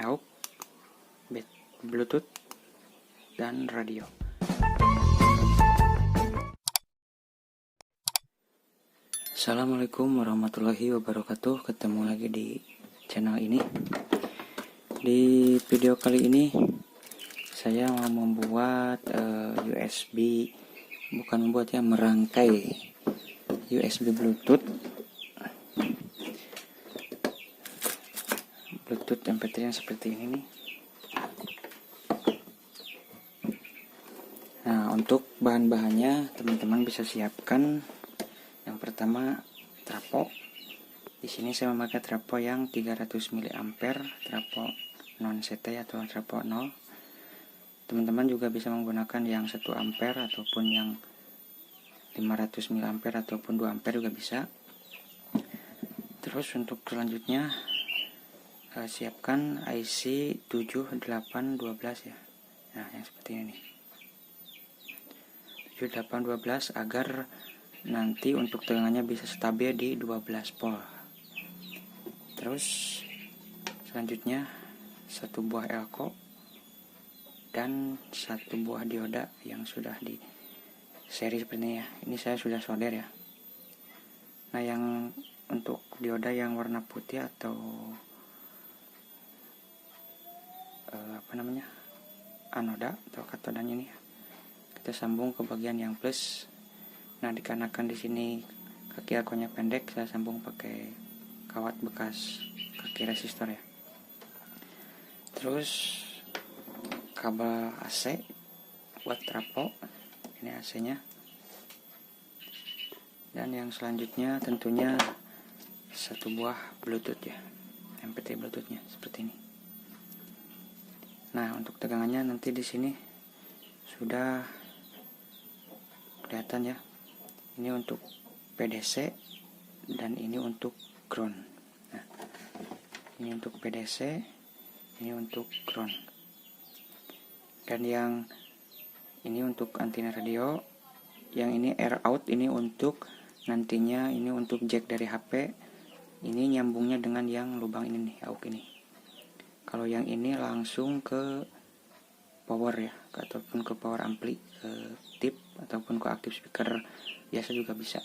AUX, Bluetooth, dan radio. Assalamualaikum warahmatullahi wabarakatuh. Ketemu lagi di channel ini. Di video kali ini saya mau membuat merangkai USB Bluetooth MP3 yang seperti ini nih. Nah, untuk bahan-bahannya teman-teman bisa siapkan. Yang pertama, trafo. Di sini saya memakai trafo yang 300 mA, trafo non CT atau trafo 0. Teman-teman juga bisa menggunakan yang 1 ampere ataupun yang 500 mA ataupun 2 ampere juga bisa. Terus untuk selanjutnya siapkan IC 7812 ya. Nah, yang seperti ini nih. 7812 agar nanti untuk tegangannya bisa stabil di 12 volt. Terus selanjutnya 1 buah elko dan 1 buah dioda yang sudah di seri seperti ini ya. Ini saya sudah solder ya. Nah, yang untuk dioda yang warna putih atau anoda atau katodanya ini kita sambung ke bagian yang plus. Nah, dikarenakan di sini kaki elkonya pendek, saya sambung pakai kawat bekas kaki resistor ya. Terus kabel AC buat trafo, ini AC-nya. Dan yang selanjutnya tentunya 1 buah Bluetooth ya, MP3 Bluetooth-nya seperti ini. Nah, untuk tegangannya nanti di sini sudah kelihatan ya. Ini untuk PDC dan ini untuk ground. Nah, ini untuk PDC, ini untuk ground. Dan yang ini untuk antena radio, yang ini air out, ini untuk nantinya ini untuk jack dari HP. Ini nyambungnya dengan yang lubang ini nih, AUX ini. Kalau yang ini langsung ke power ya, ataupun ke power ampli, ke tip ataupun ke active speaker biasa juga bisa.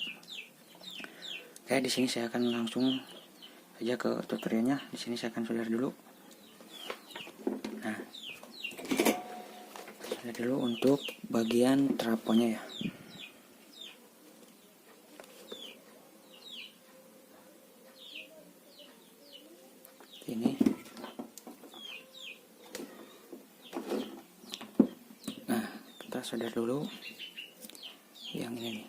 Oke, di sini saya akan langsung saja ke tutorialnya. Di sini saya akan solder dulu. Nah, solder dulu untuk bagian trafonya ya. Ini. Nah, kita solder dulu yang ini nih.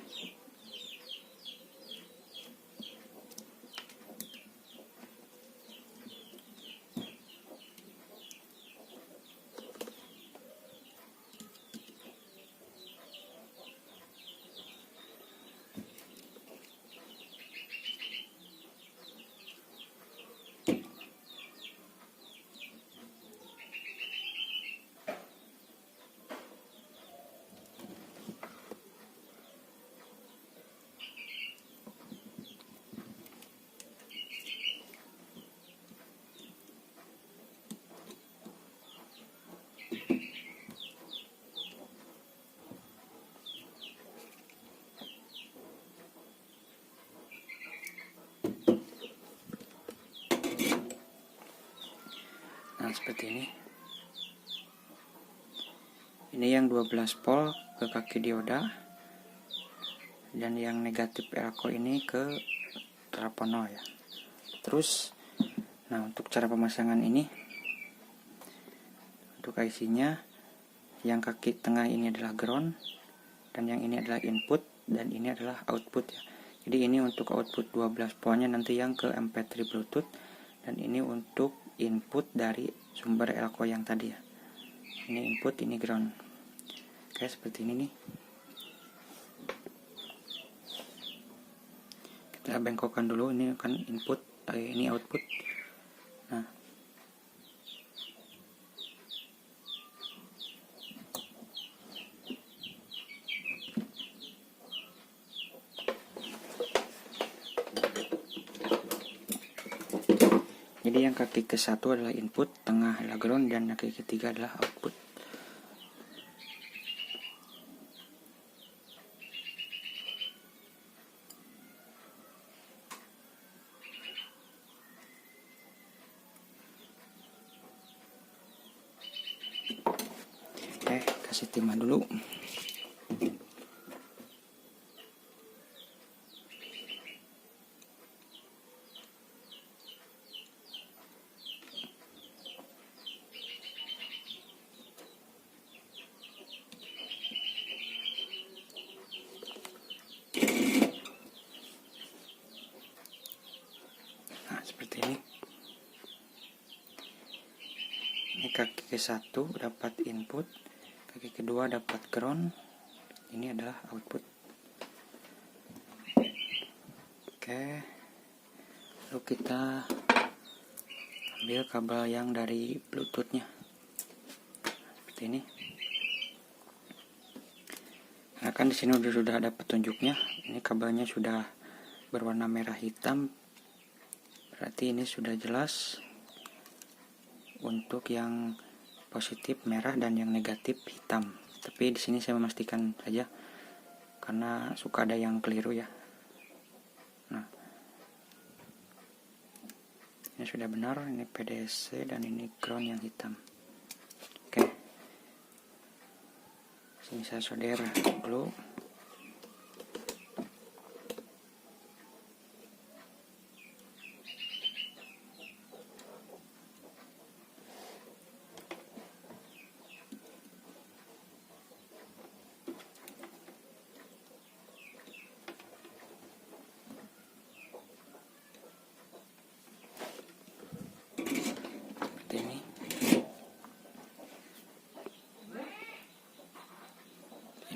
Nah, seperti ini. Ini yang 12 volt ke kaki dioda, dan yang negatif elko ini ke trafo 0 ya. Terus, nah untuk cara pemasangan ini, untuk IC-nya, yang kaki tengah ini adalah ground, dan yang ini adalah input, dan ini adalah output ya. Jadi ini untuk output 12 voltnya nanti yang ke MP3 Bluetooth, dan ini untuk input dari sumber elko yang tadi ya. Ini input, ini ground. Oke, seperti ini nih. Kita bengkokkan dulu, ini kan input, ini output. Nah, Jadi yang kaki ke-1 adalah input, tengah adalah ground, dan kaki ketiga adalah output. Oke, kasih timah dulu. Nah, seperti ini. Ini kaki ke-1 dapat input, kaki kedua dapat ground, ini adalah output. Oke, lalu kita ambil kabel yang dari bluetoothnya seperti ini. Nah, kan di sini sudah ada petunjuknya. Ini kabelnya sudah berwarna merah hitam, berarti ini sudah jelas. Untuk yang positif merah dan yang negatif hitam. Tapi di sini saya memastikan saja karena suka ada yang keliru ya. Nah, ini sudah benar. Ini PDC dan ini ground yang hitam. Oke. Sini saya solder dulu.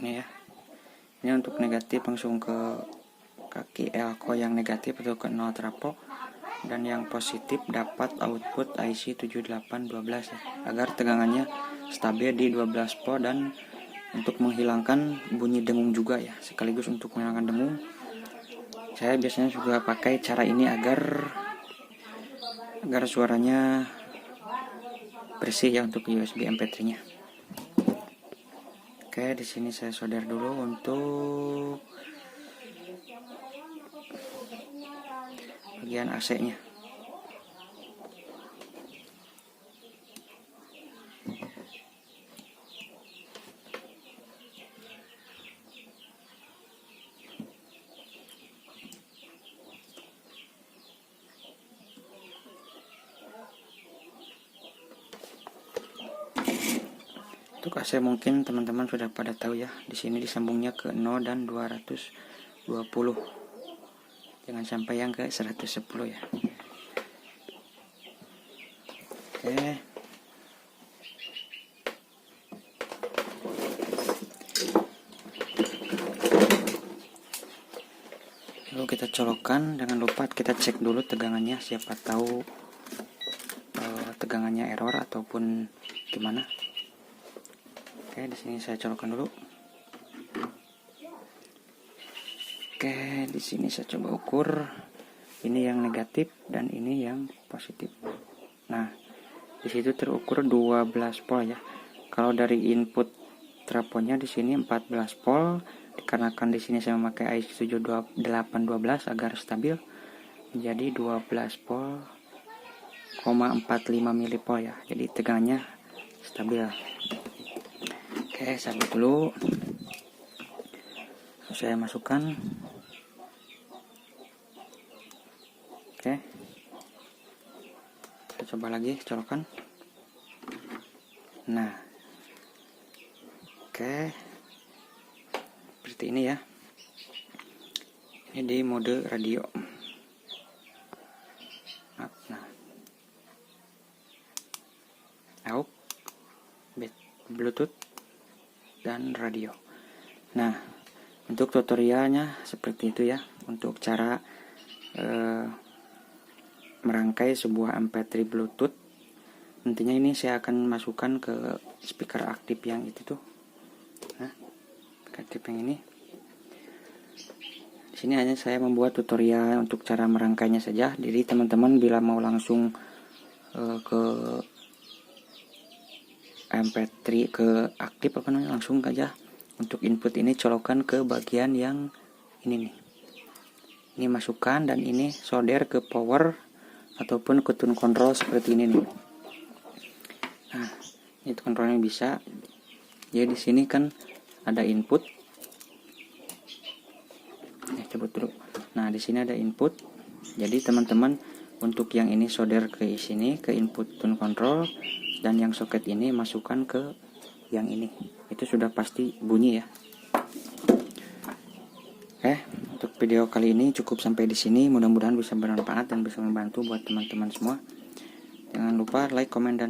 Ini ya, ini untuk negatif langsung ke kaki elko yang negatif atau ke 0 trapo, dan yang positif dapat output IC 7812 ya, agar tegangannya stabil di 12 volt dan untuk menghilangkan bunyi dengung juga ya. Sekaligus untuk menghilangkan dengung, saya biasanya juga pakai cara ini agar suaranya bersih ya untuk USB MP3 nya. Oke, di sini saya solder dulu untuk bagian AC-nya. Untuk AC mungkin teman-teman sudah pada tahu ya. Di sini disambungnya ke 0 dan 220. Jangan sampai yang ke 110 ya. Oke. Lalu kita colokkan, jangan lupa kita cek dulu tegangannya, siapa tahu tegangannya error ataupun gimana. Oke, di sini saya colokkan dulu. Oke, di sini saya coba ukur. Ini yang negatif dan ini yang positif. Nah, di situ terukur 12 volt ya. Kalau dari input traponya di sini 14 volt, dikarenakan di sini saya memakai IC 7812 agar stabil menjadi 12 volt, 45 mV ya. Jadi tegangannya stabil. Oke, sabit dulu. Saya masukkan. Oke. Kita coba lagi colokan. Nah. Oke. Seperti ini ya. Ini di mode radio. Nah. AUX, Bluetooth, dan radio. Nah, untuk tutorialnya seperti itu ya, untuk cara merangkai sebuah MP3 Bluetooth. Nantinya ini saya akan masukkan ke speaker aktif yang itu tuh. Nah, aktif yang ini. Di sini hanya saya membuat tutorial untuk cara merangkainya saja. Jadi teman-teman bila mau langsung ke MP3 ke aktif apa namanya, langsung aja untuk input ini colokan ke bagian yang ini nih. Ini masukkan dan ini solder ke power ataupun ke tune control seperti ini nih. Nah, itu kontrolnya bisa. Jadi di sini kan ada input. Coba dulu. Nah, di sini ada input. Jadi teman-teman untuk yang ini solder ke sini ke input tune control, dan yang soket ini masukkan ke yang ini. Itu sudah pasti bunyi ya. Oke, untuk video kali ini cukup sampai di sini. Mudah-mudahan bisa bermanfaat dan bisa membantu buat teman-teman semua. Jangan lupa like, comment, dan